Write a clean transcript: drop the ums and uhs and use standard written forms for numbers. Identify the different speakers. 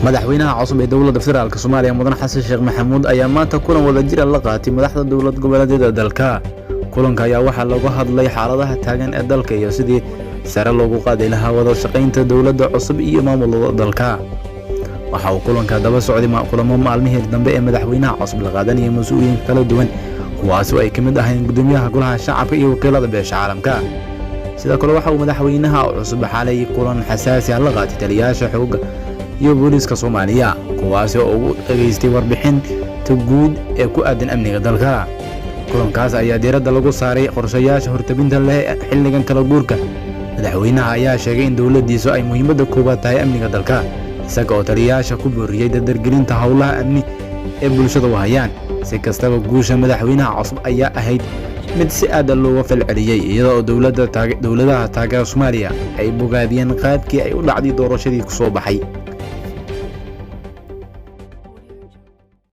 Speaker 1: madaxweynaha cusub ee dowladda federaalka Soomaaliya Mudane Xasan Sheekh Maxamuud ayaa maanta kulan wadajir ah la qaatay madaxda dowlad goboleedyada dalka. Kulanka ayaa waxaa lagu hadlay xaaladaha taagan ee dalka iyo sidii sare loogu qaadi lahaa wada shaqaynta dowladda cusub iyo maamulada dalka. Waxa uu kulanka daba socday kulamo maalmihii dambe ee madaxweynaha cusub la qaadanayay mas'uuliyiin kala duwan kuwaas oo ay ka mid ahayn gudoomiyaha golaha shacabka iyo wakiilada beesha caalamka. sidoo kale waxa uu madaxweynaha cusub xalay kulan xasaasi ah la qaatay taliyayaasha xoogga iyo booliiska Soomaaliya kuwaas oo ugu dhageystay warbixinta guud ee ku aadan amniga dalka. kulankaas ayaa diiradda lagu saaray qorshayaasha hortabinta leh xilligan kala guurka. madaxweynaha ayaa sheegay in dowladdiisu ay muhiimadda koowaad tahay amniga dalka, isaga oo taliyayaasha ku booriyay dardargelinta howlaha amni ee bulshada u hayaan. si kastaba guusha madaxweynaha cusub ayaa ahayd mid si aad looga falceliyay iyadoo dowladaha taageera Soomaaliya ay bogaadiyeen qaabkii ay u dhacday doorashadii ku soo baxay.